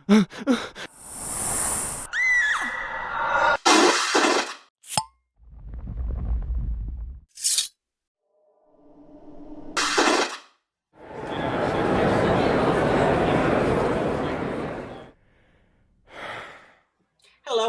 Hello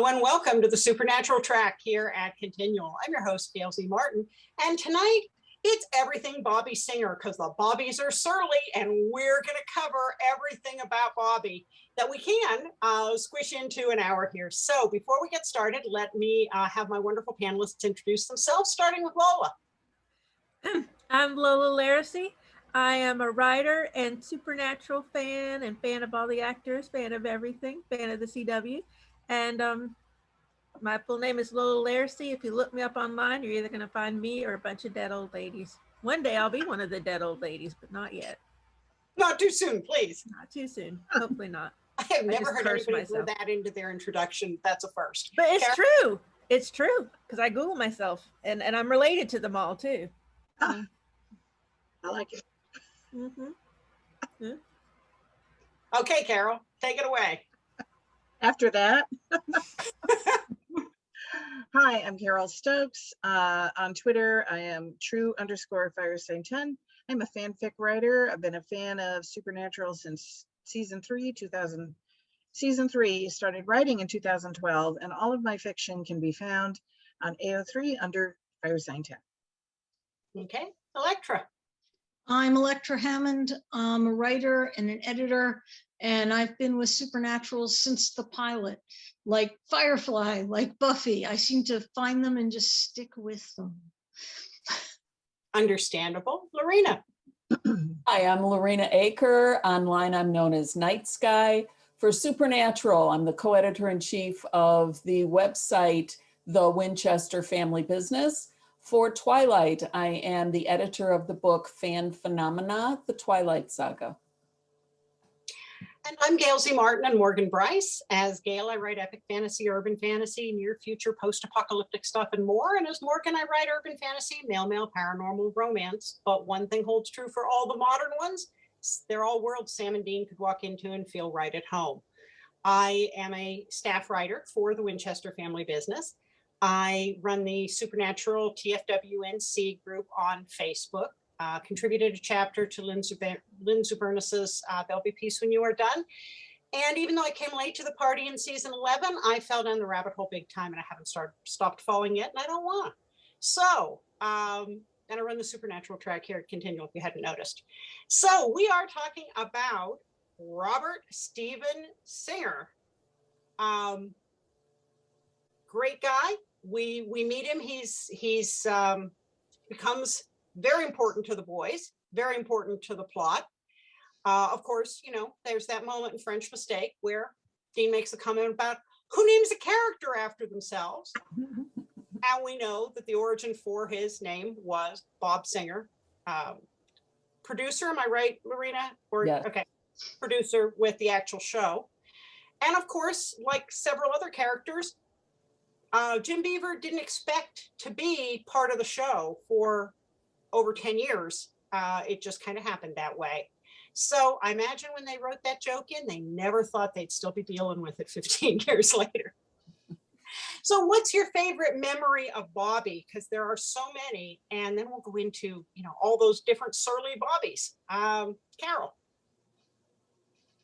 and welcome to the Supernatural Track here at Continual. I'm your host, Gail Z. Martin, and tonight it's everything Bobby Singer, because the Bobbies are surly, and we're going to cover everything about Bobby that we can squish into an hour here. So before we get started, let me have my wonderful panelists introduce themselves, starting with Lola. I'm Lola Laracy. I am a writer and Supernatural fan and fan of all the actors, fan of everything, fan of the CW. And my full name is Lola Laracy. If you look me up online, you're either going to find me or a bunch of dead old ladies. One day I'll be one of the dead old ladies, but not yet. Not too soon, please. Not too soon. Hopefully not. I have never heard anybody throw that into their introduction. That's a first. But it's true. It's true, because I Google myself, and I'm related to them all, too. I like it. Mm-hmm. Yeah. Okay, Carole, take it away. After that, hi, I'm Carole Stokes. On Twitter, I am true_firesign10. I'm a fanfic writer. I've been a fan of Supernatural since season 3, season 3, started writing in 2012, and all of my fiction can be found on AO3 under firesign10. Okay, Elektra. I'm Elektra Hammond. I'm a writer and an editor, and I've been with Supernatural since the pilot. Like Firefly, like Buffy, I seem to find them and just stick with them. Understandable. Laurena. Hi, I'm Laurena Aker. Online, I'm known as Night Sky. For Supernatural, I'm the co-editor-in-chief of the website, The Winchester Family Business. For Twilight, I am the editor of the book Fan Phenomena, The Twilight Saga. And I'm Gail Z. Martin and Morgan Bryce. As Gail, I write epic fantasy, urban fantasy, near future, post-apocalyptic stuff, and more. And as Morgan, I write urban fantasy, male, paranormal, romance. But one thing holds true for all the modern ones. They're all worlds Sam and Dean could walk into and feel right at home. I am a staff writer for the Winchester Family Business. I run the Supernatural TFWNC group on Facebook, contributed a chapter to Lynn Zubernis's There'll Be Peace When You Are Done. And even though I came late to the party in season 11, I fell down the rabbit hole big time, and I haven't stopped falling yet, and I don't want. So, and I run the Supernatural Track here at Continual, if you hadn't noticed. So we are talking about Robert Stephen Singer. Great guy. We meet him. He's becomes very important to the boys, very important to the plot. Of course, you know, there's that moment in French Mistake where Dean makes a comment about who names a character after themselves. And we know that the origin for his name was Bob Singer. Producer, am I right, Laurena? Or Yes. Okay, producer with the actual show. And of course, like several other characters, Jim Beaver didn't expect to be part of the show for over 10 years. It just kind of happened that way. So I imagine when they wrote that joke in, they never thought they'd still be dealing with it 15 years later. So what's your favorite memory of Bobby? Because there are so many, and then we'll go into, you know, all those different surly Bobbies. Carole.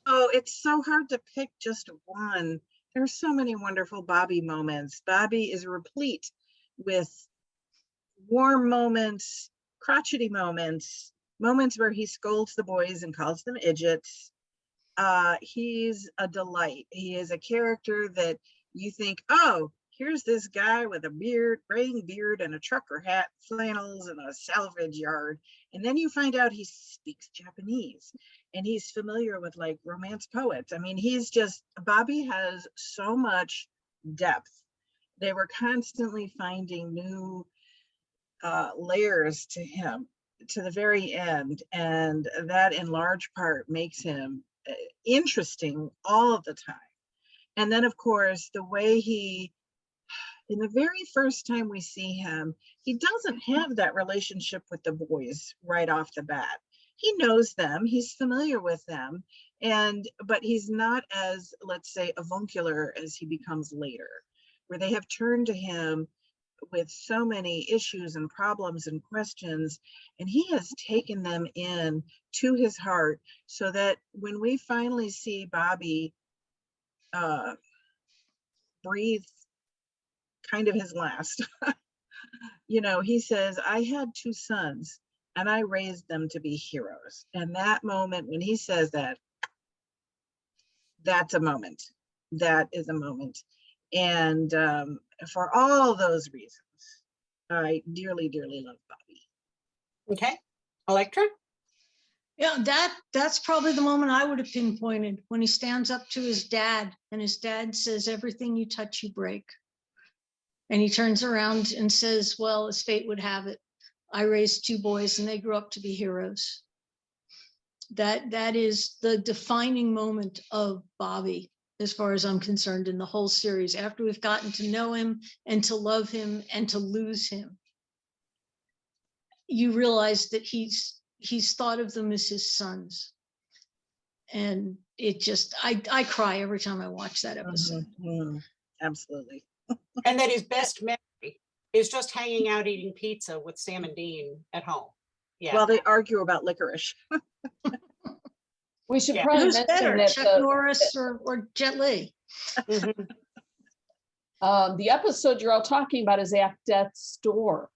Oh, it's so hard to pick just one. There's so many wonderful Bobby moments. Bobby is replete with warm moments, crotchety moments, moments where he scolds the boys and calls them idiots. He's a delight. He is a character that you think, oh, here's this guy with a beard, graying beard, and a trucker hat, flannels, and a salvage yard. And then you find out he speaks Japanese, and he's familiar with like romance poets. I mean, he's just, Bobby has so much depth. They were constantly finding new layers to him to the very end. And that in large part makes him interesting all of the time. And then of course, the way he, in the very first time we see him, he doesn't have that relationship with the boys right off the bat. He knows them, he's familiar with them, But he's not as, let's say, avuncular as he becomes later, where they have turned to him with so many issues and problems and questions, and he has taken them in to his heart, so that when we finally see Bobby breathe kind of his last, you know, he says, I had 2 sons and I raised them to be heroes. And that moment when he says that, that's a moment. That is a moment. And for all those reasons, I dearly, dearly love Bobby. Okay, Elektra? Yeah, that's probably the moment I would have pinpointed, when he stands up to his dad and his dad says, everything you touch, you break. And he turns around and says, well, as fate would have it, I raised 2 boys and they grew up to be heroes. That is the defining moment of Bobby, as far as I'm concerned, in the whole series. After we've gotten to know him and to love him and to lose him, you realize that he's thought of them as his sons. And it just, I cry every time I watch that episode. Absolutely. And that his best memory is just hanging out eating pizza with Sam and Dean at home. Yeah. While they argue about licorice. We should Yeah. probably Who's mention better, that Chuck Norris or Jet Li? Mhm. the episode you're all talking about is at death's door.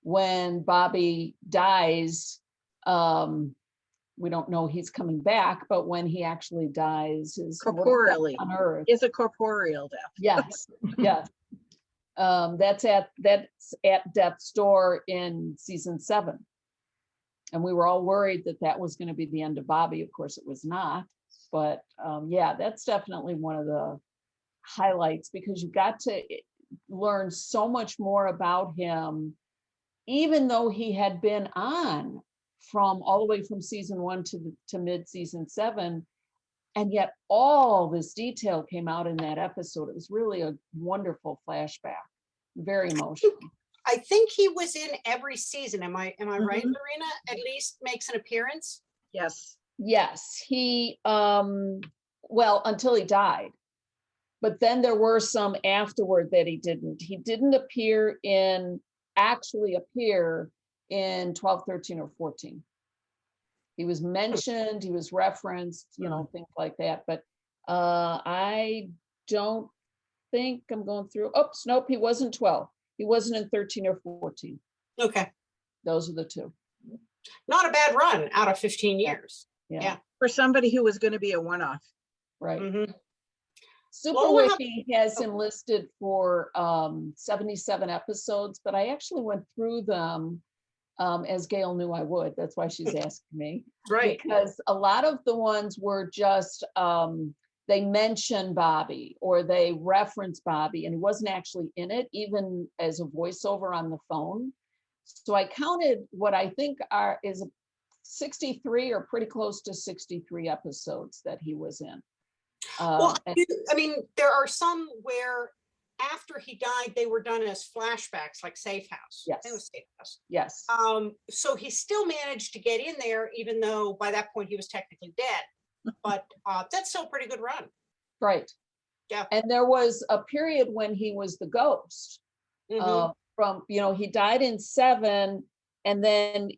When Bobby dies, we don't know he's coming back, but when he actually dies, his Corporeally. on Earth. It's a corporeal death. Yes, yes. That's at death's door in season 7. And we were all worried that that was going to be the end of Bobby. Of course, it was not. But yeah, that's definitely one of the highlights, because you got to learn so much more about him, even though he had been on from all the way from season 1 to mid-season 7. And yet all this detail came out in that episode. It was really a wonderful flashback, very emotional. I think he was in every season. Am I right, Mhm. Laurena? At least makes an appearance. Yes. Yes, he, well, until he died. But then there were some afterward that he didn't. He didn't actually appear in 12, 13, or 14. He was mentioned, he was referenced, things like that. But I don't think I'm going through. Oops, nope, he wasn't 12. He wasn't in 13 or 14. Okay. Those are the 2. Not a bad run out of 15 years. Yeah. For somebody who was going to be a one-off. Right. Mhm. Super Lola, Wiki has him listed for 77 episodes, but I actually went through them as Gail knew I would. That's why she's asking me. Right. Because a lot of the ones were just, they mention Bobby or they reference Bobby, and he wasn't actually in it, even as a voiceover on the phone. So I counted what I think is 63 or pretty close to 63 episodes that he was in. Well, I mean, there are some where after he died, they were done as flashbacks, like Safe House. Yes. It was Safe House. Yes. So he still managed to get in there, even though by that point he was technically dead. But that's still a pretty good run. Right. Yeah. And there was a period when he was the ghost. Mhm. From, he died in 7, and then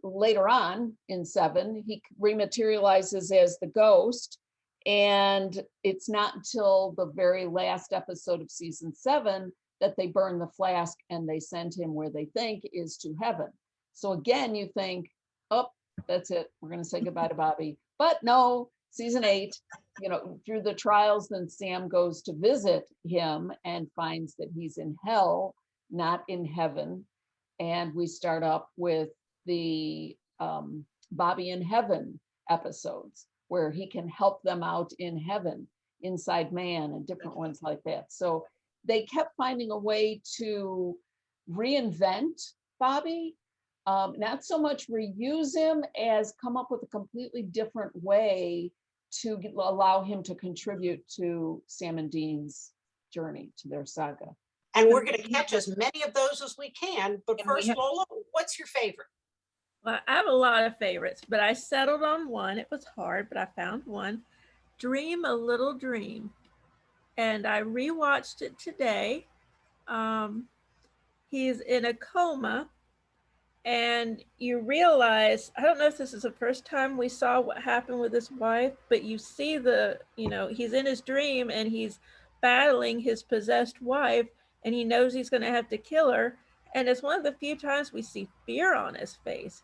later on in 7, he rematerializes as the ghost. And it's not until the very last episode of season 7 that they burn the flask and they send him where they think is to heaven. So again, you think, oh, that's it. We're going to say goodbye to Bobby. But no, season 8, through the trials, then Sam goes to visit him and finds that he's in hell, not in heaven. And we start up with the Bobby in Heaven episodes, where he can help them out in heaven, inside man, and different ones like that. So they kept finding a way to reinvent Bobby, not so much reuse him as come up with a completely different way to allow him to contribute to Sam and Dean's journey, to their saga. And we're going to catch as many of those as we can. But And we first, have- Lola, what's your favorite? Well, I have a lot of favorites, but I settled on one. It was hard, but I found one. Dream a Little Dream. And I rewatched it today. He's in a coma, and you realize, I don't know if this is the first time we saw what happened with his wife, but you see he's in his dream and he's battling his possessed wife, and he knows he's going to have to kill her. And it's one of the few times we see fear on his face.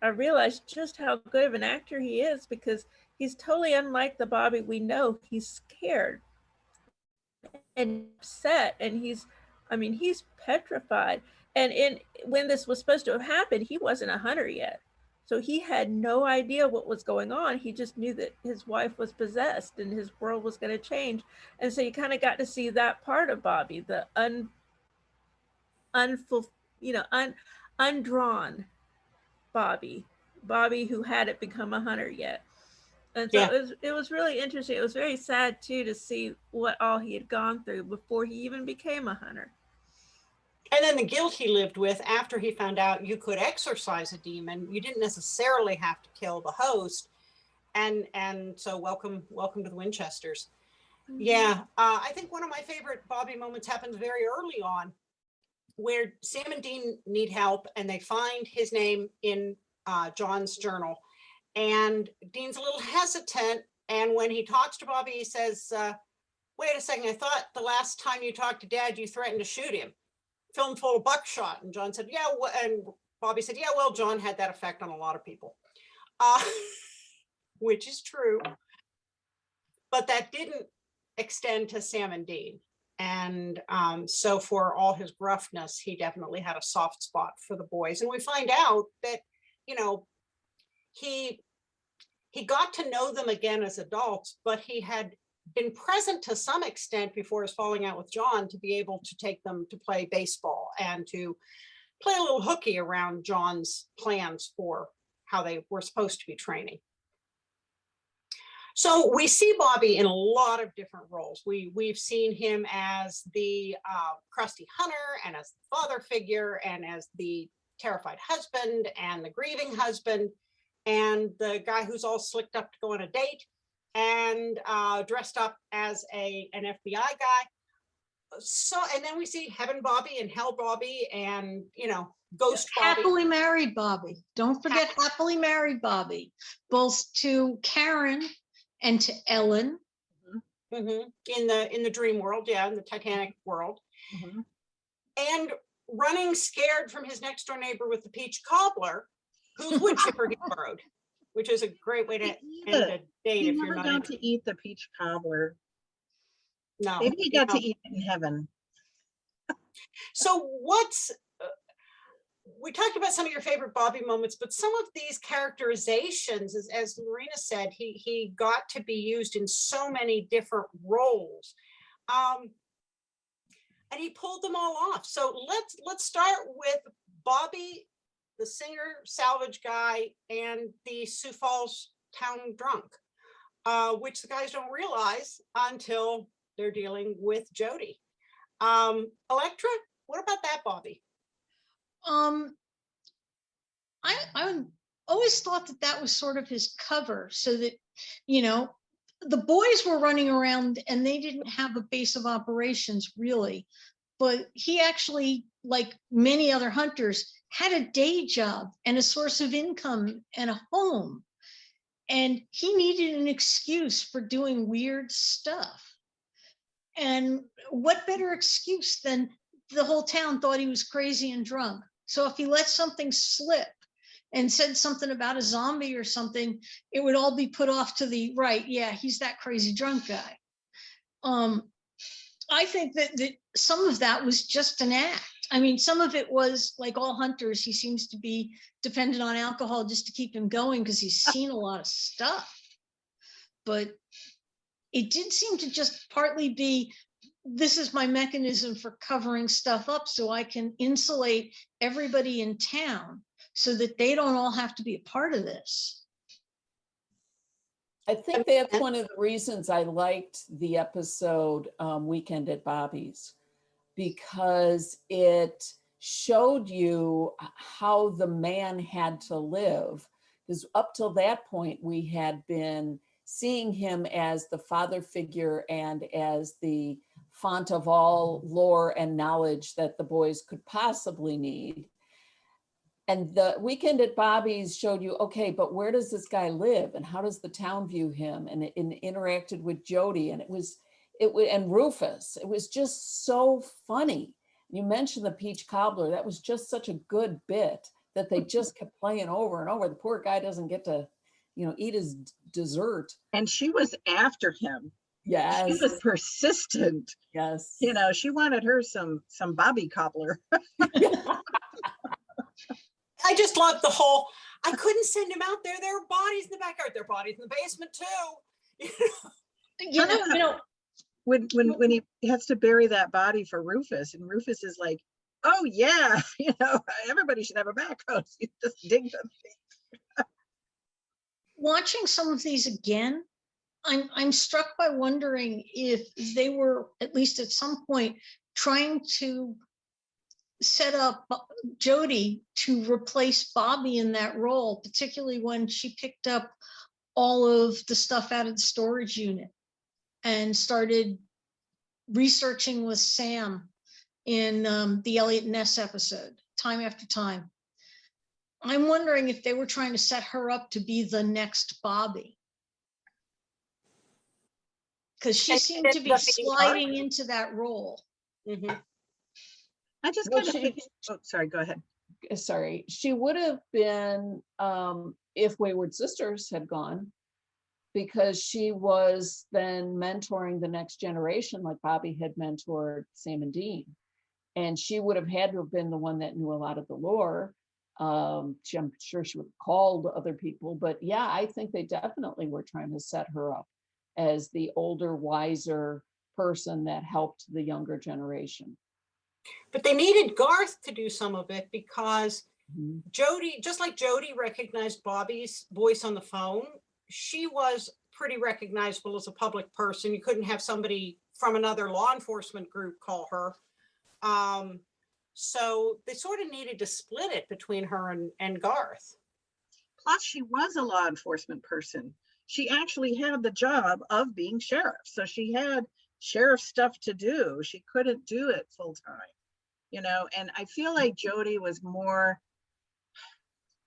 I realized just how good of an actor he is, because he's totally unlike the Bobby we know. He's scared and upset, and he's petrified. And when this was supposed to have happened, he wasn't a hunter yet. So he had no idea what was going on. He just knew that his wife was possessed and his world was going to change. And so you kind of got to see that part of Bobby, the undrawn Bobby who hadn't become a hunter yet. And so it was really interesting. It was very sad too to see what all he had gone through before he even became a hunter. And then the guilt he lived with after he found out you could exorcise a demon. You didn't necessarily have to kill the host. And so welcome to the Winchesters. Mm-hmm. Yeah, I think one of my favorite Bobby moments happens very early on, where Sam and Dean need help, and they find his name in John's journal. And Dean's a little hesitant. And when he talks to Bobby, he says, wait a second, I thought the last time you talked to Dad, you threatened to shoot him. Film full of buckshot. And John said, yeah. And Bobby said, yeah, well, John had that effect on a lot of people, which is true. But that didn't extend to Sam and Dean. And so for all his gruffness, he definitely had a soft spot for the boys. And we find out that, he got to know them again as adults, but he had been present to some extent before his falling out with John to be able to take them to play baseball and to play a little hooky around John's plans for how they were supposed to be training. So we see Bobby in a lot of different roles. We've seen him as the crusty hunter, and as the father figure, and as the terrified husband, and the grieving husband, and the guy who's all slicked up to go on a date, and dressed up as an FBI guy. So, and then we see Heaven Bobby and Hell Bobby, and Ghost Bobby. Happily married Bobby. Don't forget happily married Bobby, both to Karen and to Ellen. Mm-hmm. In the dream world, in the Titanic world. Mm-hmm. And running scared from his next door neighbor with the peach cobbler, whose wood chipper he borrowed, which is a great way to end a date if you're not got to eat the peach cobbler. No, maybe he got to eat it in heaven. So we talked about some of your favorite Bobby moments, but some of these characterizations, as Laurena said, he got to be used in so many different roles, and he pulled them all off. So let's start with Bobby, the singer salvage guy, and the Sioux Falls town drunk, which the guys don't realize until they're dealing with Jody. Elektra, what about that Bobby? I always thought that was sort of his cover, so that, the boys were running around and they didn't have a base of operations really, but he actually, like many other hunters, had a day job and a source of income and a home. And he needed an excuse for doing weird stuff. And what better excuse than the whole town thought he was crazy and drunk. So if he let something slip and said something about a zombie or something, it would all be put off to the right. Yeah, he's that crazy drunk guy. I think that some of that was just an act. I mean, some of it was like all hunters. He seems to be dependent on alcohol just to keep him going because he's seen a lot of stuff. But it did seem to just partly be, this is my mechanism for covering stuff up so I can insulate everybody in town so that they don't all have to be a part of this. I think that's one of the reasons I liked the episode Weekend at Bobby's, because it showed you how the man had to live. Because up till that point, we had been seeing him as the father figure and as the font of all lore and knowledge that the boys could possibly need. And the Weekend at Bobby's showed you, okay, but where does this guy live and how does the town view him? And it interacted with Jody, and and Rufus. It was just so funny. You mentioned the peach cobbler. That was just such a good bit that they just kept playing over and over. The poor guy doesn't get to, eat his dessert. And she was after him. Yes. She was persistent. Yes. She wanted her some Bobby cobbler. I just love the whole, I couldn't send him out there. There are bodies in the backyard. There are bodies in the basement too. When he has to bury that body for Rufus, and Rufus is like, oh yeah, everybody should have a backhoe. You just dig them. Watching some of these again, I'm struck by wondering if they were, at least at some point, trying to set up Jody to replace Bobby in that role, particularly when she picked up all of the stuff out of the storage unit and started researching with Sam in the Elliot Ness episode, time after time. I'm wondering if they were trying to set her up to be the next Bobby. Because she seemed to be sliding into that role. Mm-hmm. I just kind of think, oh, sorry, go ahead. Sorry. She would have been, if Wayward Sisters had gone, because she was then mentoring the next generation, like Bobby had mentored Sam and Dean. And she would have had to have been the one that knew a lot of the lore. I'm sure she would have called other people, but yeah, I think they definitely were trying to set her up as the older, wiser person that helped the younger generation. But they needed Garth to do some of it because Jody, just like Jody recognized Bobby's voice on the phone, she was pretty recognizable as a public person. You couldn't have somebody from another law enforcement group call her. So they sort of needed to split it between her and Garth. Plus, she was a law enforcement person. She actually had the job of being sheriff. So she had sheriff stuff to do. She couldn't do it full time, and I feel like Jody was more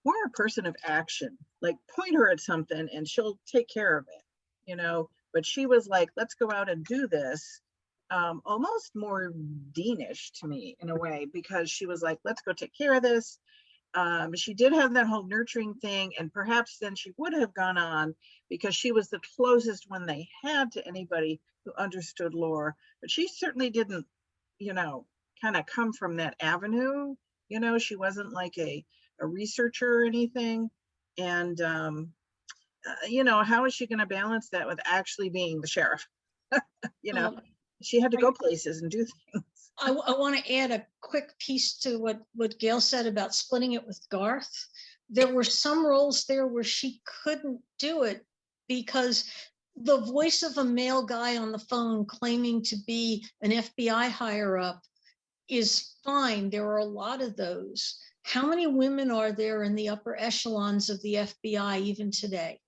a person of action, like point her at something and she'll take care of it, but she was like, let's go out and do this. Almost more Deanish to me in a way, because she was like, let's go take care of this. She did have that whole nurturing thing, and perhaps then she would have gone on because she was the closest one they had to anybody who understood lore, but she certainly didn't, kind of come from that avenue. She wasn't like a researcher or anything. And, how is she going to balance that with actually being the sheriff? She had to go places and do things. I want to add a quick piece to what Gail said about splitting it with Garth. There were some roles there where she couldn't do it because the voice of a male guy on the phone claiming to be an FBI higher up is fine. There are a lot of those. How many women are there in the upper echelons of the FBI even today?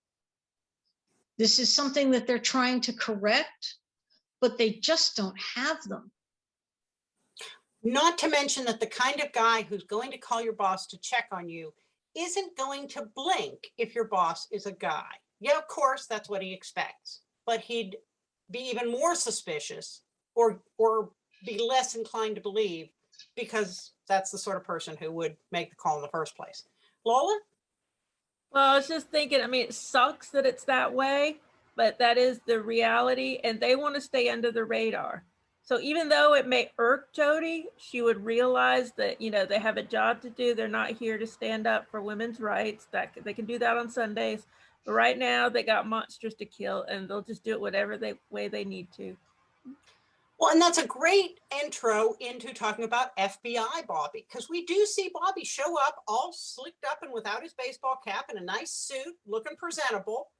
This is something that they're trying to correct, but they just don't have them. Not to mention that the kind of guy who's going to call your boss to check on you isn't going to blink if your boss is a guy. Yeah, of course, that's what he expects, but he'd be even more suspicious or be less inclined to believe because that's the sort of person who would make the call in the first place. Lola? Well, I was just thinking, it sucks that it's that way, but that is the reality, and they want to stay under the radar. So even though it may irk Jody, she would realize that, they have a job to do. They're not here to stand up for women's rights. That they can do that on Sundays. But right now they got monsters to kill, and they'll just do it whatever way they need to. Well, and that's a great intro into talking about FBI Bobby, because we do see Bobby show up all slicked up and without his baseball cap and a nice suit, looking presentable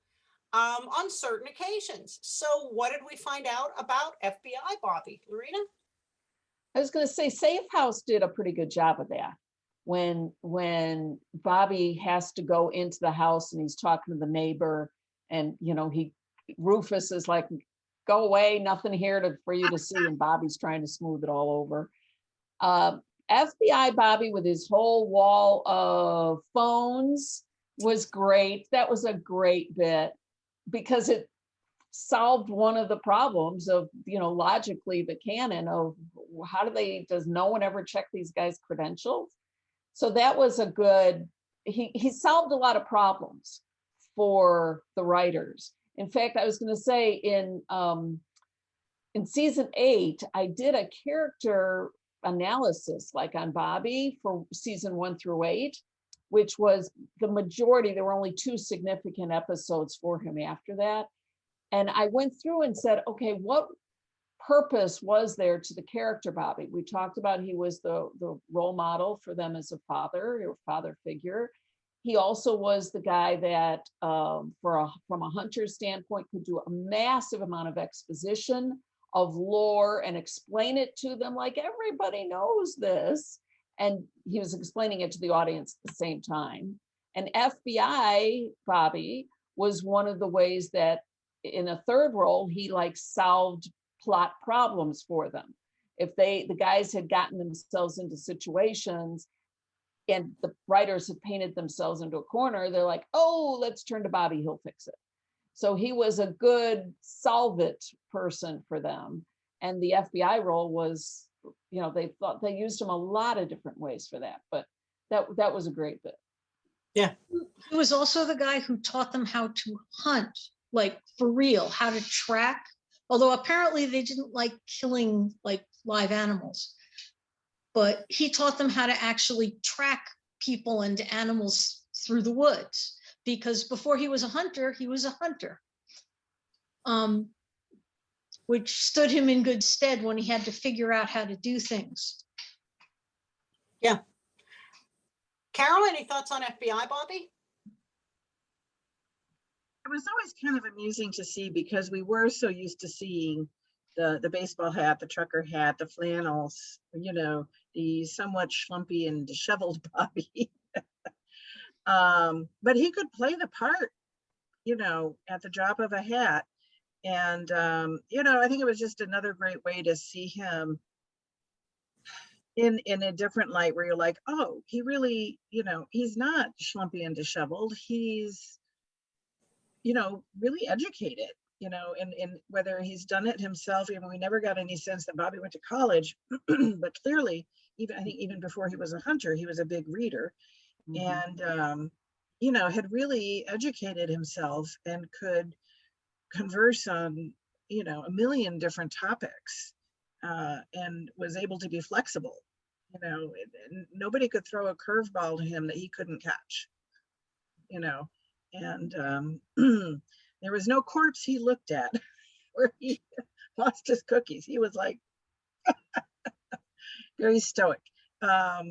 on certain occasions. So what did we find out about FBI Bobby, Laurena? I was going to say Safe House did a pretty good job of that. When Bobby has to go into the house and he's talking to the neighbor, and Rufus is like, go away, nothing here for you to see, and Bobby's trying to smooth it all over. FBI Bobby with his whole wall of phones was great. That was a great bit because it solved one of the problems of, logically the canon of does no one ever check these guys' credentials? So that was a good, he solved a lot of problems for the writers. In fact, I was going to say in season 8, I did a character analysis like on Bobby for season 1 through 8, which was the majority. There were only 2 significant episodes for him after that. And I went through and said, okay, what purpose was there to the character Bobby? We talked about he was the role model for them as a father or father figure. He also was the guy that, from a hunter's standpoint, could do a massive amount of exposition of lore and explain it to them like everybody knows this. And he was explaining it to the audience at the same time. And FBI Bobby was one of the ways that in a third role, he solved plot problems for them. If the guys had gotten themselves into situations and the writers had painted themselves into a corner, they're like, oh, let's turn to Bobby, he'll fix it. So he was a good solve it person for them. And the FBI role was, they thought they used him a lot of different ways for that, but that was a great bit. Yeah. He was also the guy who taught them how to hunt, like for real, how to track. Although apparently they didn't like killing like live animals, but he taught them how to actually track people and animals through the woods, because before he was a hunter, which stood him in good stead when he had to figure out how to do things. Yeah. Carole, any thoughts on FBI Bobby? It was always kind of amusing to see because we were so used to seeing the baseball hat, the trucker hat, the flannels, the somewhat schlumpy and disheveled Bobby. But he could play the part, at the drop of a hat. And, I think it was just another great way to see him in a different light where you're like, oh, he really, he's not schlumpy and disheveled. He's, really educated, and whether he's done it himself. We never got any sense that Bobby went to college, but clearly, I think even before he was a hunter, he was a big reader. Mm-hmm. And, had really educated himself and could converse on, a million different topics, and was able to be flexible. Nobody could throw a curveball to him that he couldn't catch, and there was no corpse he looked at where he lost his cookies. He was like very stoic. I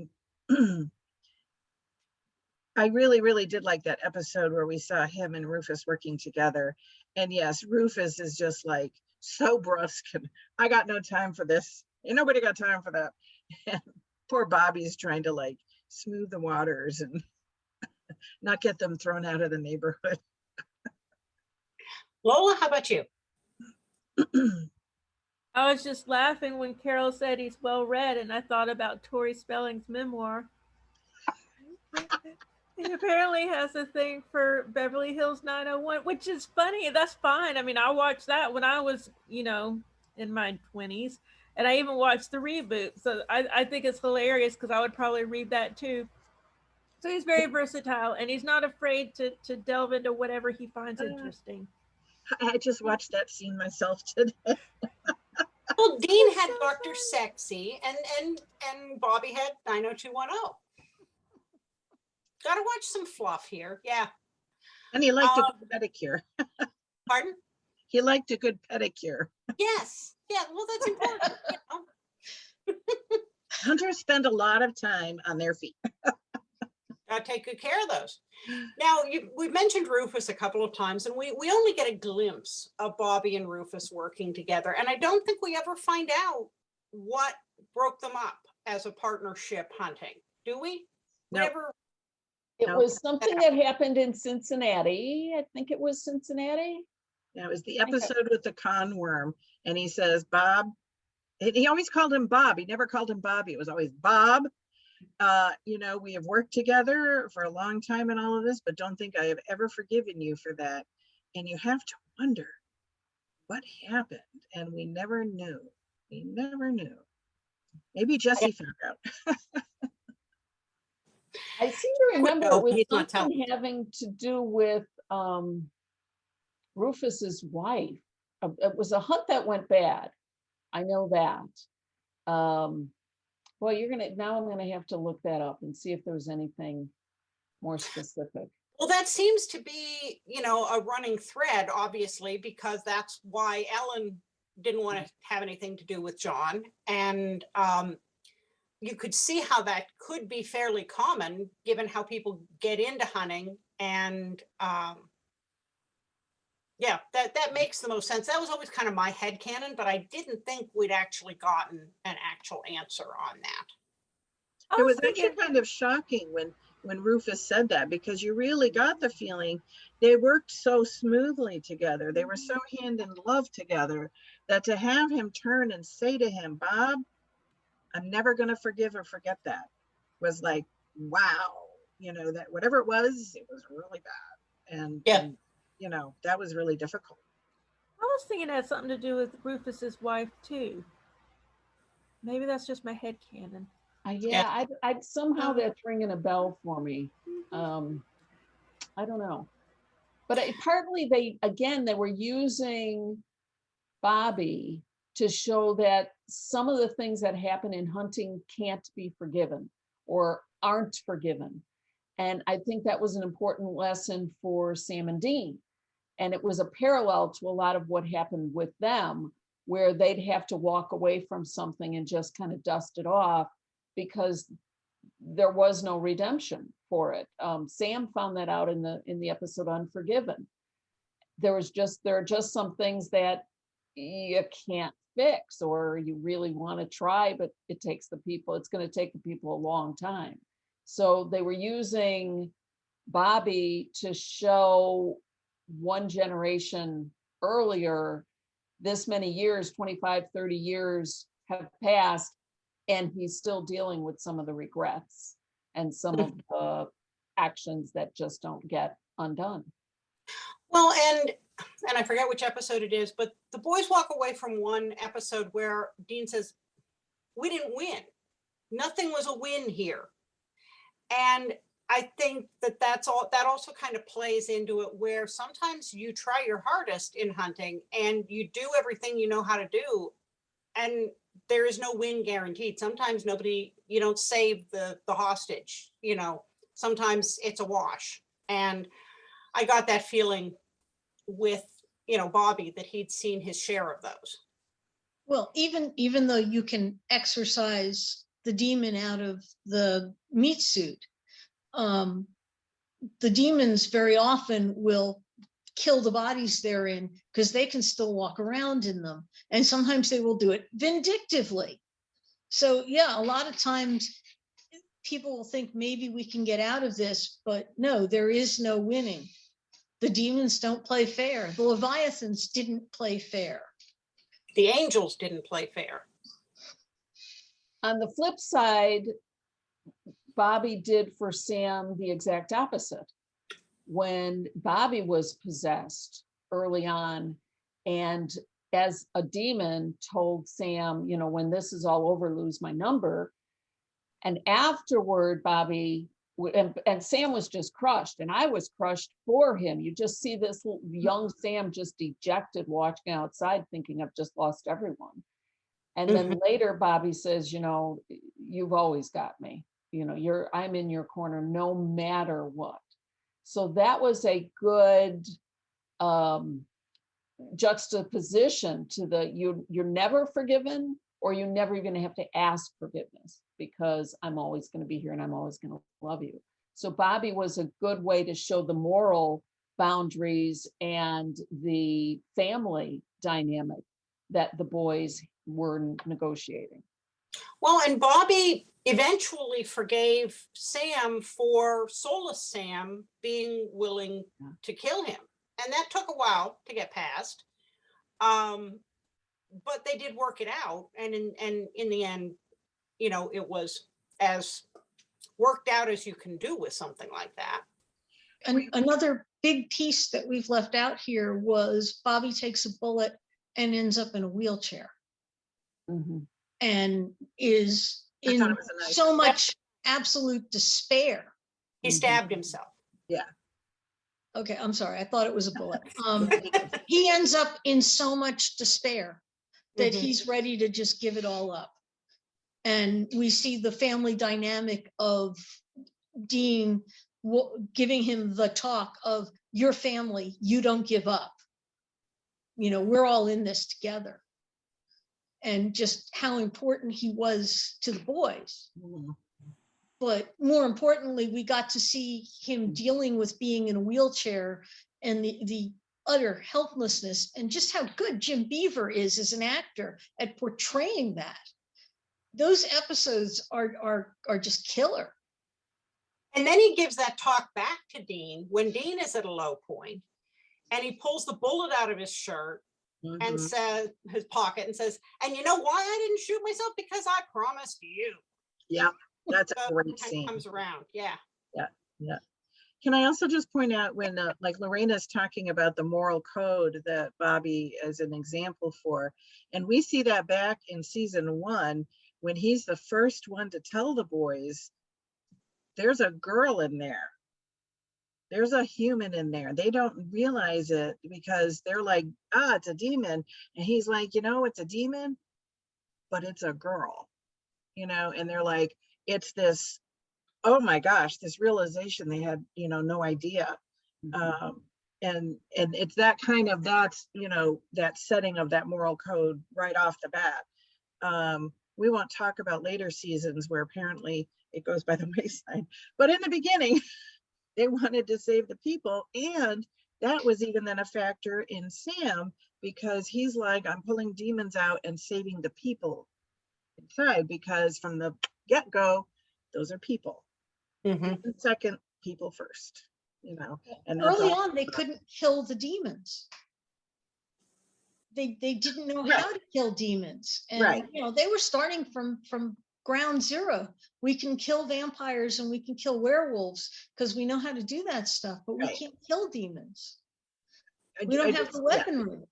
really, really did like that episode where we saw him and Rufus working together. And yes, Rufus is just like so brusque. And I got no time for this. And nobody got time for that. And poor Bobby's trying to like smooth the waters and not get them thrown out of the neighborhood. Lola, how about you? I was just laughing when Carole said he's well read, and I thought about Tori Spelling's memoir. He apparently has a thing for Beverly Hills 90210, which is funny. That's fine. I mean, I watched that when I was, in my 20s, and I even watched the reboot. So I think it's hilarious because I would probably read that too. So he's very versatile, and he's not afraid to delve into whatever he finds interesting. I just watched that scene myself today. Well, Dean had Dr. Sexy, and Bobby had 90210. Gotta watch some fluff here. Yeah. And he liked a good pedicure. Pardon? He liked a good pedicure. Yes. Yeah, well, that's important. Hunters spend a lot of time on their feet. Gotta take good care of those. Now, we've mentioned Rufus a couple of times, and we only get a glimpse of Bobby and Rufus working together. And I don't think we ever find out what broke them up as a partnership hunting, do we? We No. never, It No. was something that happened in Cincinnati. I think it was Cincinnati. Yeah, it was the think I- episode with the con worm, and he says, Bob, he always called him Bob. He never called him Bobby. It was always Bob. You know, we have worked together for a long time and all of this, but don't think I have ever forgiven you for that. And you have to wonder what happened. And we never knew. We never knew. Maybe Jesse found out. I seem to remember know, it was he's not something having to do with Rufus's wife. It was a hunt that went bad. I know that. Well, I'm gonna have to look that up and see if there's anything more specific. well, that seems to be, you know, a running thread, obviously, because that's why Ellen didn't want to have anything to do with John. And you could see how that could be fairly common given how people get into hunting. And yeah, that makes the most sense. That was always kind of my headcanon, but I didn't think we'd actually gotten an actual answer on that. It was actually kind of shocking when Rufus said that, because you really got the feeling they worked so smoothly together. They were so hand in glove together that to have him turn and say to him, Bob, I'm never going to forgive or forget that, was like, wow, you know, that whatever it was really bad. And, Yeah. and you know, that was really difficult. I was thinking it had something to do with Rufus's wife too. Maybe that's just my head canon. Yeah, I somehow that's ringing a bell for me. I don't know, but partly they were using Bobby to show that some of the things that happen in hunting can't be forgiven or aren't forgiven. And I think that was an important lesson for Sam and Dean. And it was a parallel to a lot of what happened with them, where they'd have to walk away from something and just kind of dust it off because there was no redemption for it. Sam found that out in the episode Unforgiven. There are just some things that you can't fix, or you really want to try, but it's going to take the people a long time. So they were using Bobby to show one generation earlier, this many years, 25, 30 years have passed, and he's still dealing with some of the regrets and some of the actions that just don't get undone. Well, and I forget which episode it is, but the boys walk away from one episode where Dean says, we didn't win. Nothing was a win here. And I think that also kind of plays into it, where sometimes you try your hardest in hunting and you do everything you know how to do, and there is no win guaranteed. Sometimes you don't save the hostage, you know, sometimes it's a wash. And I got that feeling with, you know, Bobby, that he'd seen his share of those. Well, even though you can exorcise the demon out of the meat suit, the demons very often will kill the bodies they're in because they can still walk around in them. And sometimes they will do it vindictively. So yeah, a lot of times people will think maybe we can get out of this, but no, there is no winning. The demons don't play fair. The Leviathans didn't play fair. The angels didn't play fair. On the flip side, Bobby did for Sam the exact opposite. When Bobby was possessed early on, and as a demon told Sam, you know, when this is all over, lose my number. And afterward, Bobby, and Sam was just crushed, and I was crushed for him. You just see this young Sam just dejected, watching outside, thinking, I've just lost everyone. And then later, Bobby says, you know, you've always got me. You know, I'm in your corner no matter what. So that was a good juxtaposition to you're never forgiven, or you're never even gonna have to ask forgiveness, because I'm always going to be here and I'm always going to love you. So Bobby was a good way to show the moral boundaries and the family dynamic that the boys were negotiating. Well, and Bobby eventually forgave Sam for Soulless Sam being willing to kill him. And that took a while to get past. But they did work it out. And in the end, you know, it was as worked out as you can do with something like that. And another big piece that we've left out here was Bobby takes a bullet and ends up in a wheelchair and is in so much absolute despair. He stabbed himself. Yeah. Okay, I'm sorry. I thought it was a bullet. He ends up in so much despair that he's ready to just give it all up. And we see the family dynamic of Dean giving him the talk of, your family, you don't give up. You know, we're all in this together. And just how important he was to the boys. But more importantly, we got to see him dealing with being in a wheelchair and the utter helplessness, and just how good Jim Beaver is as an actor at portraying that. Those episodes are just killer. And then he gives that talk back to Dean when Dean is at a low point, and he pulls the bullet out of his shirt and says, his pocket, and says, and you know why I didn't shoot myself? Because I promised you. Yeah, that's So a great scene. comes around. Yeah. Yeah. Can I also just point out when like Lorena's talking about the moral code that Bobby is an example for, and we see that back in season 1 when he's the first one to tell the boys, there's a girl in there. There's a human in there. They don't realize it because they're like, it's a demon. And he's like, you know, it's a demon, but it's a girl, you know, and they're like, it's this, oh my gosh, this realization they had, you know, no idea. And it's that kind of, that's, you know, that setting of that moral code right off the bat. We won't talk about later seasons where apparently it goes by the wayside, but in the beginning, they wanted to save the people. And that was even then a factor in Sam, because he's like, I'm pulling demons out and saving the people inside, because from the get-go, those are people. Second, people first, you know. And early on, they couldn't kill the demons. They didn't know how to kill demons. And you know, they were starting from ground zero. We can kill vampires and we can kill werewolves because we know how to do that stuff, but we can't kill demons. We don't have the weaponry.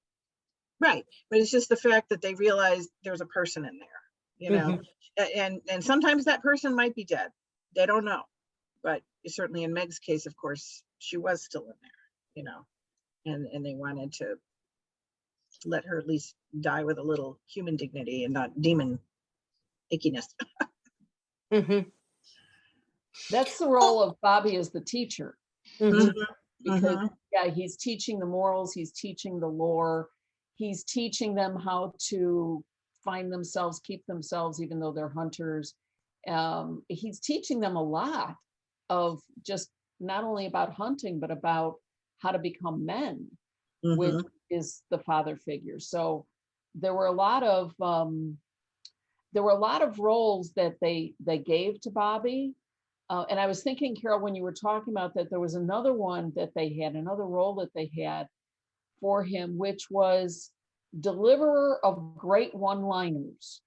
Right, but it's just the fact that they realize there's a person in there, you know, and sometimes that person might be dead. They don't know, but certainly in Meg's case, of course, she was still in there, you know, and they wanted to let her at least die with a little human dignity and not demon ickiness. That's the role of Bobby as the teacher. Because he's teaching the morals, he's teaching the lore, he's teaching them how to find themselves, keep themselves, even though they're hunters. He's teaching them a lot of just not only about hunting, but about how to become men, which is the father figure. So there were a lot of roles that they gave to Bobby. And I was thinking, Carole, when you were talking about that, there was another one that they had, another role that they had for him, which was deliverer of great one-liners.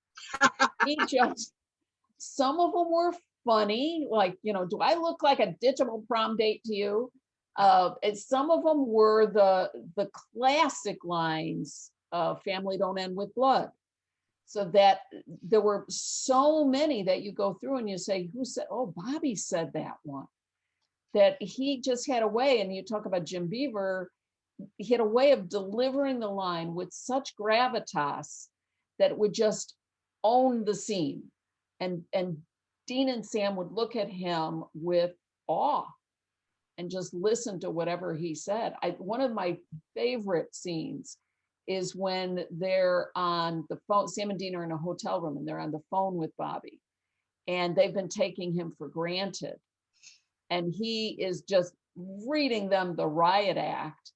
Some of them were funny, like, you know, do I look like a ditchable prom date to you? And some of them were the classic lines, family don't end with blood. So that there were so many that you go through and you say, who said, oh, Bobby said that one. That he just had a way, and you talk about Jim Beaver, he had a way of delivering the line with such gravitas that it would just own the scene. And Dean and Sam would look at him with awe and just listen to whatever he said. One of my favorite scenes is when they're on the phone. Sam and Dean are in a hotel room and they're on the phone with Bobby, and they've been taking him for granted. And he is just reading them the riot act.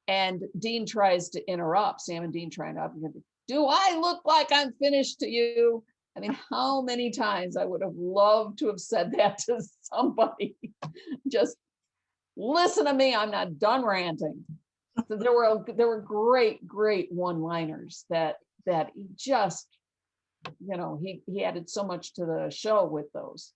And Dean tries to interrupt, Sam and Dean trying to, do I look like I'm finished to you? I mean, how many times I would have loved to have said that to somebody. Just listen to me, I'm not done ranting. So there were great one-liners that he just, you know, he added so much to the show with those.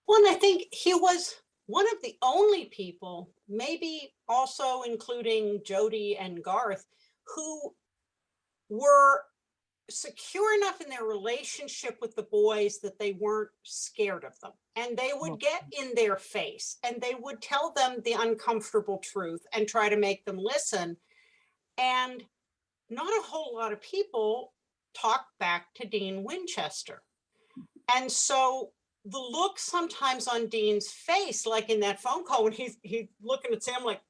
Well, and I think he was one of the only people, maybe also including Jody and Garth, who were secure enough in their relationship with the boys that they weren't scared of them. And they would get in their face and they would tell them the uncomfortable truth and try to make them listen. And not a whole lot of people talked back to Dean Winchester. And so the look sometimes on Dean's face, like in that phone call when he's looking at Sam like,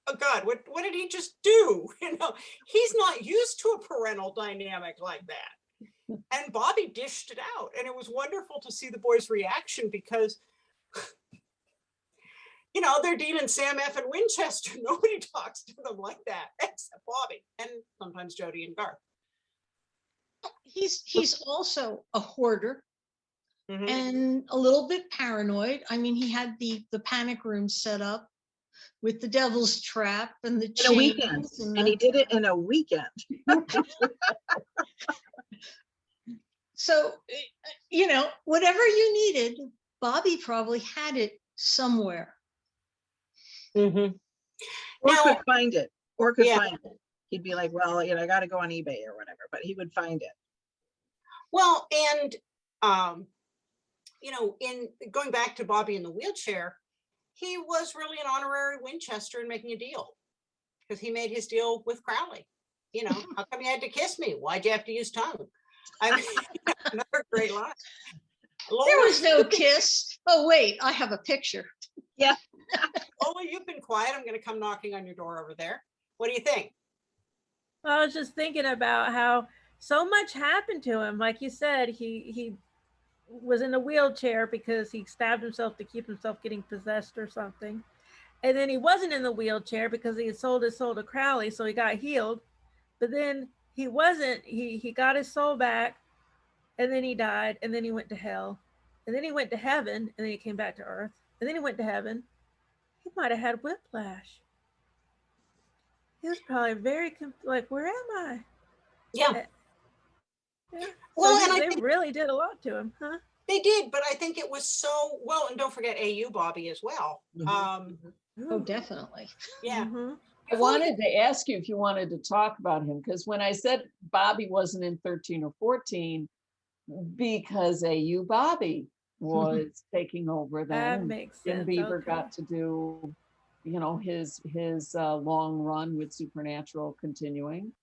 oh God, what did he just do? You know, he's not used to a parental dynamic like that. And Bobby dished it out. And it was wonderful to see the boys' reaction because, you know, they're Dean and Sam F. and Winchester. Nobody talks to them like that except Bobby and sometimes Jody and Garth. He's also a hoarder. Mhm. And a little bit paranoid. I mean, he had the panic room set up with the devil's trap and the In a weekend, chains and he did it in a weekend. So, you know, whatever you needed, Bobby probably had it somewhere. Mm-hmm. Or Now- could find it, or could Yeah. find it. He'd be like, well, you know, I got to go on eBay or whatever, but he would find it. Well, and you know, in going back to Bobby in the wheelchair, he was really an honorary Winchester in making a deal because he made his deal with Crowley. You know, how come you had to kiss me? Why'd you have to use tongue? I mean, another great line. There was no kiss. Oh, wait, I have a picture. Yeah. Lola, you've been quiet. I'm going to come knocking on your door over there. What do you think? I was just thinking about how so much happened to him. Like you said, he was in a wheelchair because he stabbed himself to keep himself getting possessed or something. And then he wasn't in the wheelchair because he had sold his soul to Crowley, so he got healed. But then he wasn't, he got his soul back, and then he died, and then he went to hell. And then he went to heaven, and then he came back to earth. And then he went to heaven. He might have had whiplash. He was probably very, like, where am I? Yeah. Yeah. Well, So and I they think really did a lot to him, huh? they did, but I think it was so well, and don't forget AU Bobby as well. Mhm. Oh, definitely. Yeah. Mhm. I wanted to ask you if you wanted to talk about him, because when I said Bobby wasn't in 13 or 14, because AU Bobby was taking over then. That and makes Jim sense. Beaver Okay. got to do, you know, his long run with Supernatural continuing.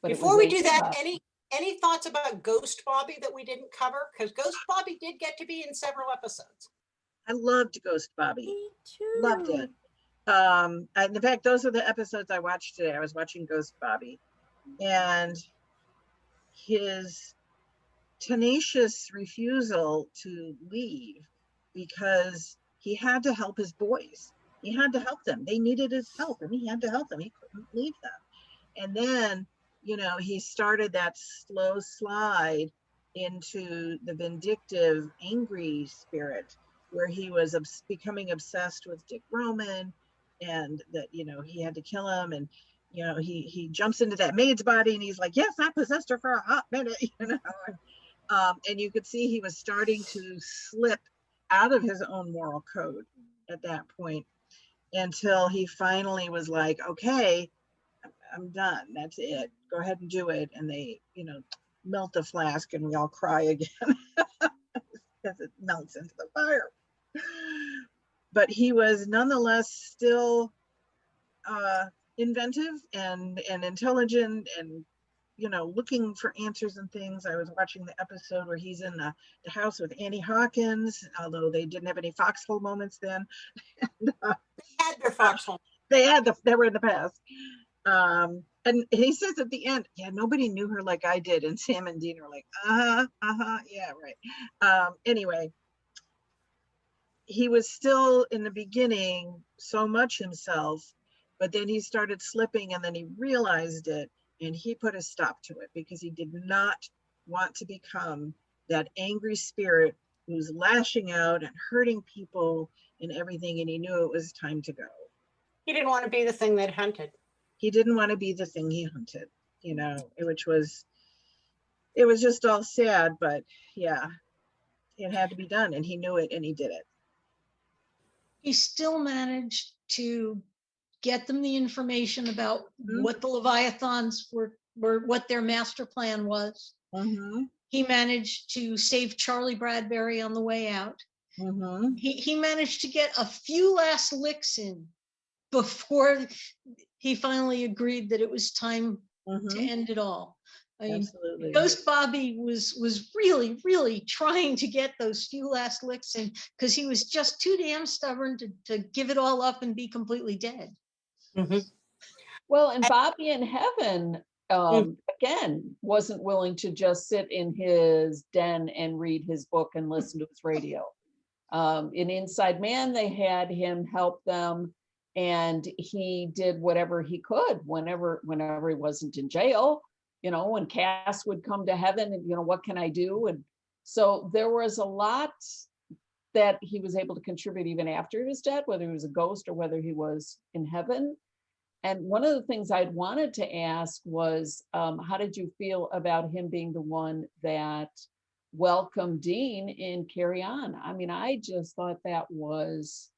But it Before was we do AU that, Bobby. any thoughts about Ghost Bobby that we didn't cover? Because Ghost Bobby did get to be in several episodes. I loved Ghost Bobby. Me too. Loved it. And in fact, those are the episodes I watched today. I was watching Ghost Bobby, and his tenacious refusal to leave because he had to help his boys. He had to help them. They needed his help, and he had to help them. He couldn't leave them. And then, you know, he started that slow slide into the vindictive, angry spirit, where he was becoming obsessed with Dick Roman, and that, you know, he had to kill him. And, you know, he jumps into that maid's body and he's like, yes, I possessed her for a hot minute, you know. And you could see he was starting to slip out of his own moral code at that point, until he finally was like, okay, I'm done. That's it. Go ahead and do it. And they, you know, melt the flask and we all cry again because it melts into the fire. But he was nonetheless still inventive and intelligent and, you know, looking for answers and things. I was watching the episode where he's in the house with Annie Hawkins, although they didn't have any foxhole moments then. And, They had their foxhole. they were in the past. And he says at the end, yeah, nobody knew her like I did. And Sam and Dean were like, yeah, right. Anyway, he was still in the beginning so much himself, but then he started slipping, and then he realized it, and he put a stop to it because he did not want to become that angry spirit who's lashing out and hurting people and everything, and he knew it was time to go. He didn't want to be the thing that hunted. He didn't want to be the thing he hunted, which was, it was just all sad, but yeah, it had to be done, and he knew it, and he did it. He still managed to get them the information about Mhm. what the Leviathans were, what their master plan was. Mm-hmm. He managed to save Charlie Bradbury on the way out. Mm-hmm. He managed to get a few last licks in before he finally agreed that it was time to end it all. I mean, Absolutely. Ghost Bobby was really, really trying to get those few last licks in, because he was just too damn stubborn to give it all up and be completely dead. Mm-hmm. Well, and Bobby in heaven, again, wasn't willing to just sit in his den and read his book and listen to his radio. In Inside Man, they had him help them, and he did whatever he could whenever he wasn't in jail. When Cass would come to heaven, and what can I do? And so there was a lot that he was able to contribute even after he was dead, whether he was a ghost or whether he was in heaven. And one of the things I'd wanted to ask was, how did you feel about him being the one that welcomed Dean in Carry On? I mean, I just thought that was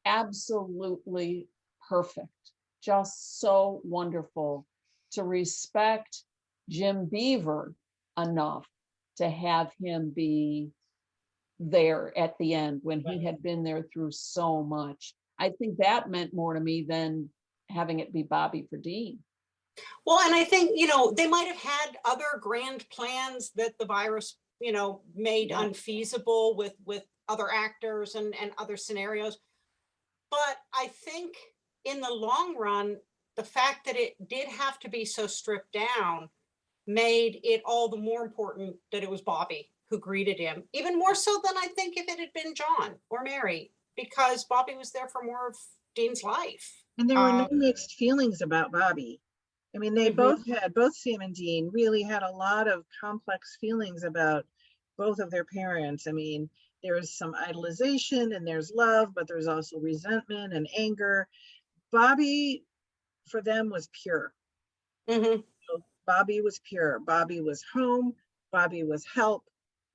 absolutely perfect. Just so wonderful to respect Jim Beaver enough to have him be there at the end when he had been there through so much. I think that meant more to me than having it be Bobby for Dean. Well, and I think, they might have had other grand plans that the virus, made unfeasible with other actors and other scenarios. But I think in the long run, the fact that it did have to be so stripped down made it all the more important that it was Bobby who greeted him, even more so than I think if it had been John or Mary, because Bobby was there for more of Dean's life. And there were no mixed feelings about Bobby. I mean, they both Sam and Dean really had a lot of complex feelings about both of their parents. I mean, there was some idolization and there's love, but there's also resentment and anger. Bobby, for them, was pure. Mm-hmm. So Bobby was pure. Bobby was home. Bobby was help.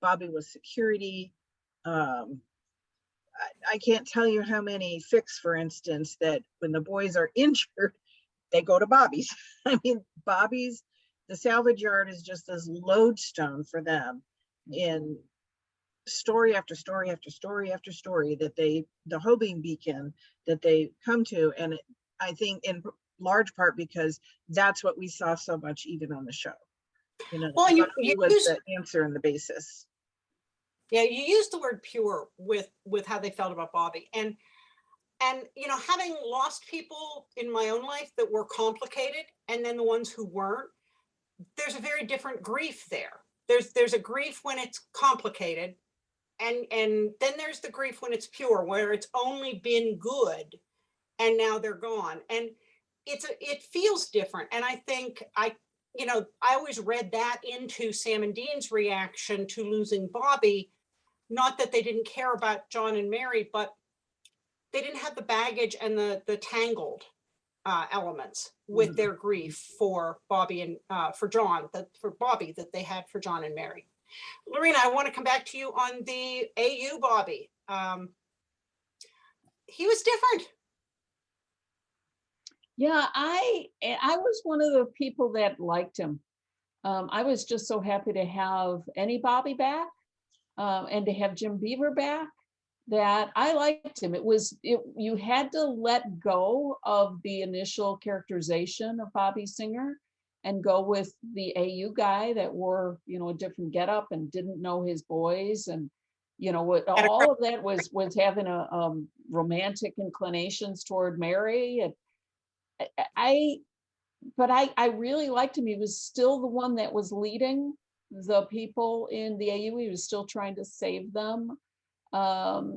Bobby was security. I can't tell you how many fics, for instance, that when the boys are injured, they go to Bobby's. I mean, the salvage yard is just this lodestone for them in story after story after story after story that the hoping beacon that they come to. And I think in large part because that's what we saw so much even on the show. Well, you was the answer and the basis. Yeah, you used the word pure with how they felt about Bobby. And having lost people in my own life that were complicated, and then the ones who weren't, there's a very different grief there. There's a grief when it's complicated, and then there's the grief when it's pure, where it's only been good and now they're gone. And it feels different. And I think I always read that into Sam and Dean's reaction to losing Bobby. Not that they didn't care about John and Mary, but they didn't have the baggage and the tangled elements with their grief for Bobby and for Bobby that they had for John and Mary. Laurena, I want to come back to you on the AU Bobby. He was different. Yeah, I was one of the people that liked him. I was just so happy to have any Bobby back. And to have Jim Beaver back, that I liked him. You had to let go of the initial characterization of Bobby Singer and go with the AU guy that wore, a different getup and didn't know his boys. And, all of that was having a romantic inclinations toward Mary. And I really liked him. He was still the one that was leading the people in the AU. He was still trying to save them.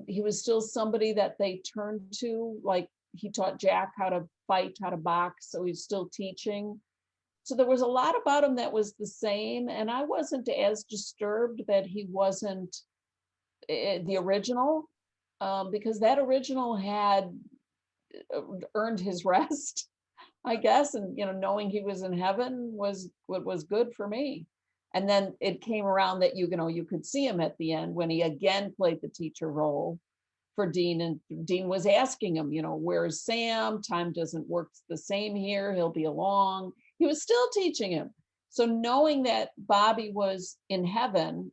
He was still somebody that they turned to, like he taught Jack how to fight, how to box, so he's still teaching. So there was a lot about him that was the same, and I wasn't as disturbed that he wasn't the original, because that original had earned his rest, I guess, and knowing he was in heaven was what was good for me. And then it came around that you could see him at the end when he again played the teacher role for Dean, and Dean was asking him, where's Sam? Time doesn't work the same here. He'll be along. He was still teaching him. So knowing that Bobby was in heaven,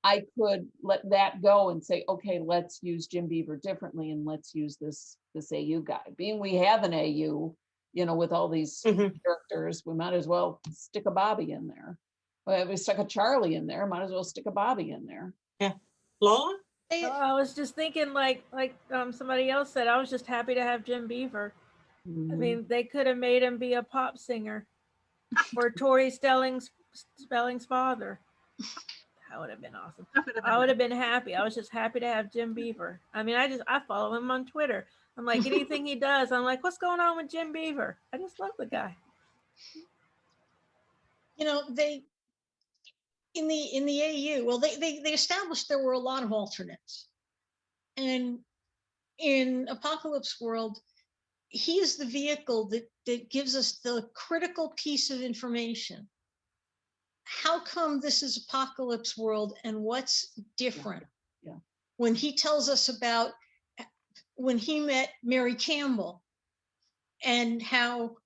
I could let that go and say, okay, let's use Jim Beaver differently, and let's use this AU guy. Being we have an AU, with all these characters, we might as well stick a Bobby in there. Well, we stuck a Charlie in there, might as well stick a Bobby in there. Yeah. Lola? Oh, I was just thinking, like somebody else said, I was just happy to have Jim Beaver. I mean, they could have made him be a pop singer or Tori Spelling's father. That would have been awesome. I would have been happy. I was just happy to have Jim Beaver. I mean, I follow him on Twitter. I'm like, anything he does, I'm like, what's going on with Jim Beaver? I just love the guy. They in the AU, well, they established there were a lot of alternates, and in Apocalypse World, he is the vehicle that gives us the critical piece of information. How come this is Apocalypse World, and what's different? Yeah. When he tells us about when he met Mary Campbell and how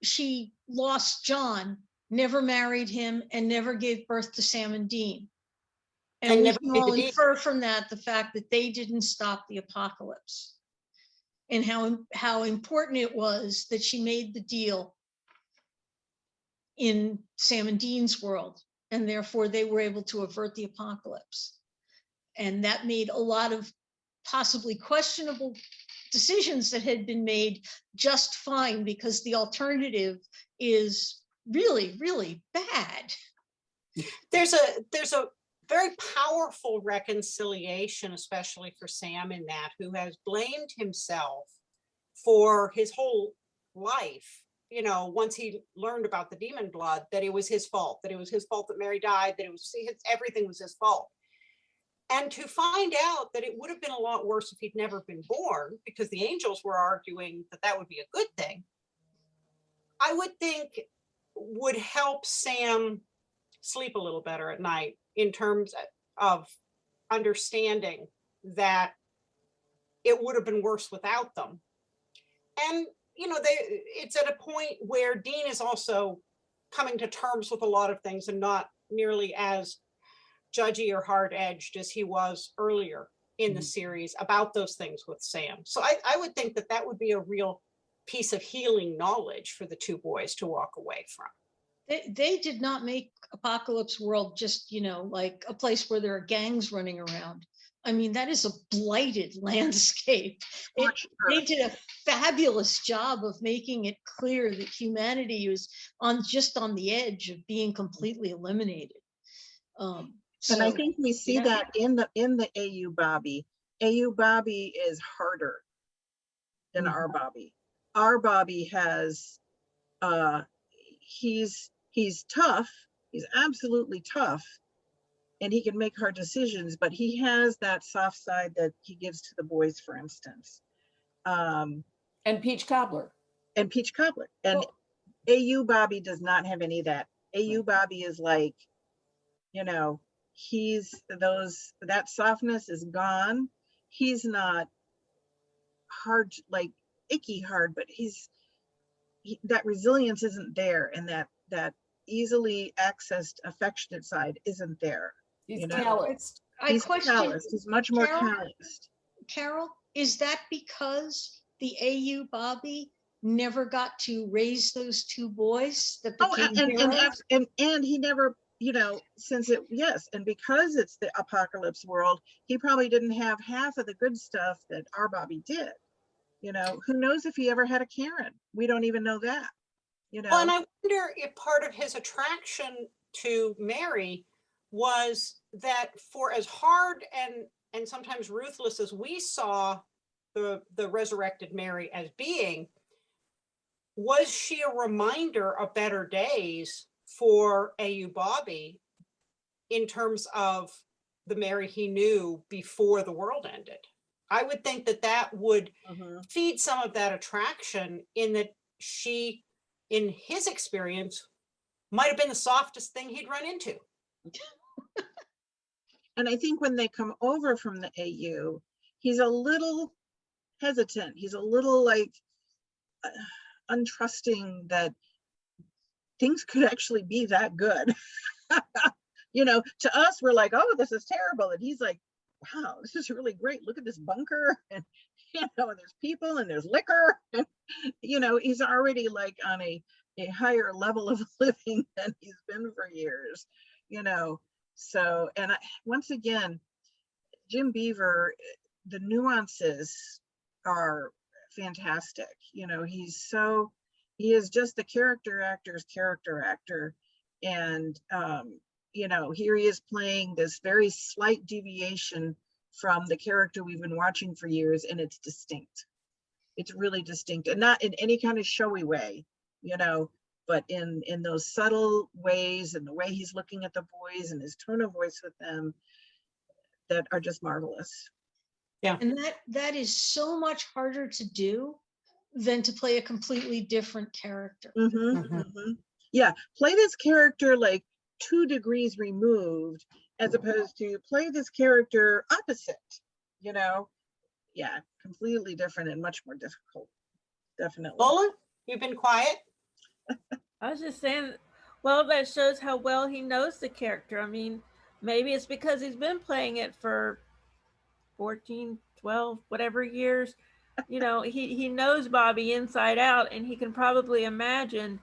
she lost John, never married him, and never gave birth to Sam and Dean. And we can all infer from that the fact that they didn't stop the apocalypse, and how important it was that she made the deal in Sam and Dean's world, and therefore they were able to avert the apocalypse. And that made a lot of possibly questionable decisions that had been made just fine, because the alternative is really, really bad. There's a very powerful reconciliation, especially for Sam in that, who has blamed himself for his whole life. Once he learned about the demon blood, that it was his fault, that Mary died, that everything was his fault. And to find out that it would have been a lot worse if he'd never been born, because the angels were arguing that would be a good thing, I would think would help Sam sleep a little better at night, in terms of understanding that it would have been worse without them. And, it's at a point where Dean is also coming to terms with a lot of things and not nearly as judgy or hard-edged as he was earlier in the series about those things with Sam. So I would think that would be a real piece of healing knowledge for the two boys to walk away from. They did not make Apocalypse World just, like a place where there are gangs running around. I mean, that is a blighted landscape. They did a fabulous job of making it clear that humanity was on the edge of being completely eliminated. And I think we see that in the AU Bobby. AU Bobby is harder than our Bobby. Our Bobby has, he's tough. He's absolutely tough, and he can make hard decisions, but he has that soft side that he gives to the boys, for instance. And Peach Cobbler. And AU Bobby does not have any of that. AU Bobby is like, that softness is gone. He's not hard, like icky hard, but that resilience isn't there, and that easily accessed affectionate side isn't there. He's calloused. He's calloused. He's much more calloused. Carole, is that because the AU Bobby never got to raise those two boys that became heroes? And he never, and because it's the Apocalypse World, he probably didn't have half of the good stuff that our Bobby did. Who knows if he ever had a Karen? We don't even know that. Well, and I wonder if part of his attraction to Mary was that, for as hard and sometimes ruthless as we saw the resurrected Mary as being, was she a reminder of better days for AU Bobby in terms of the Mary he knew before the world ended? I would think that that would feed some of that attraction, in that she, in his experience, might have been the softest thing he'd run into. And I think when they come over from the AU, he's a little hesitant. He's a little like untrusting that things could actually be that good. You know, to us, we're like, oh, this is terrible. And he's like, wow, this is really great. Look at this bunker. And, you know, and there's people and there's liquor. And, you know, he's already like on a higher level of living than he's been for years, you know. So, and once again, Jim Beaver, the nuances are fantastic. You know, he is just the character actor's character actor. And, you know, here he is playing this very slight deviation from the character we've been watching for years, and it's distinct. It's really distinct, and not in any kind of showy way, you know, but in those subtle ways, and the way he's looking at the boys and his tone of voice with them, that are just marvelous. Yeah. And that is so much harder to do than to play a completely different character. Yeah, play this character like 2 degrees removed, as opposed to play this character opposite, you know. Yeah, completely different and much more difficult. Definitely. Lola, you've been quiet. I was just saying, well, that shows how well he knows the character. I mean, maybe it's because he's been playing it for 14, 12, whatever years. You know, he knows Bobby inside out, and he can probably imagine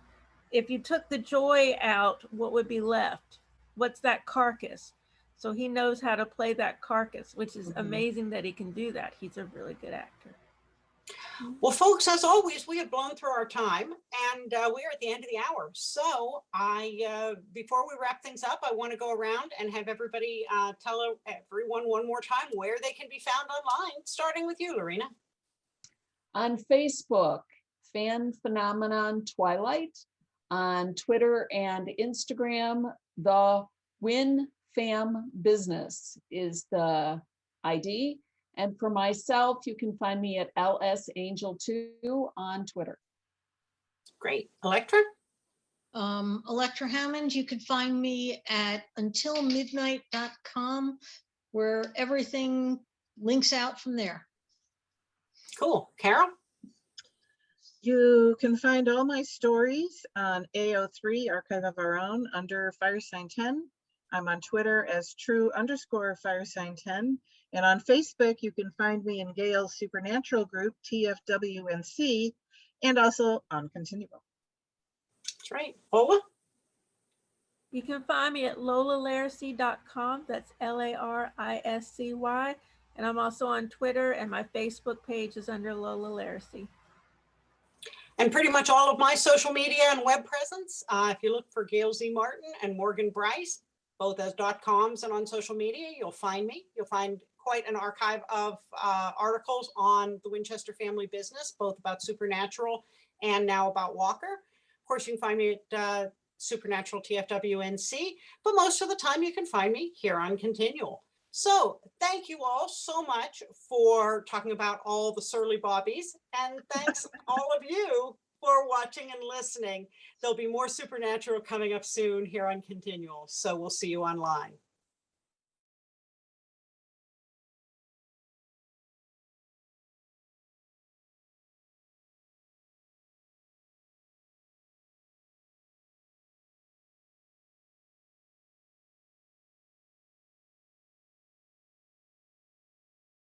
if you took the joy out, what would be left? What's that carcass? So he knows how to play that carcass, which is amazing that he can do that. He's a really good actor. Well, folks, as always, we have blown through our time, and we are at the end of the hour. So before we wrap things up, I want to go around and have everybody tell everyone one more time where they can be found online, starting with you, Laurena. On Facebook, Fan Phenomenon Twilight. On Twitter and Instagram, the Win Fam Business is the ID. And for myself, you can find me at LSAngel2 on Twitter. Great. Elektra? Elektra Hammond, you can find me at untilmidnight.com, where everything links out from there. Cool. Carole? You can find all my stories on AO3, Archive of Our Own, under Firesign 10. I'm on Twitter as true_Firesign10. And on Facebook, you can find me in Gail's Supernatural group, TFWNC, and also on Continual. That's right. Lola? You can find me at lolalaracy.com. That's LARISCY. And I'm also on Twitter, and my Facebook page is under Lola Laracy. And pretty much all of my social media and web presence, if you look for Gail Z. Martin and Morgan Bryce, both as .coms and on social media, you'll find me. You'll find quite an archive of articles on the Winchester family business, both about Supernatural and now about Walker. Of course, you can find me at Supernatural TFWNC, but most of the time you can find me here on Continual. So thank you all so much for talking about all the surly bobbies, and thanks all of you for watching and listening. There'll be more Supernatural coming up soon here on Continual, so we'll see you online.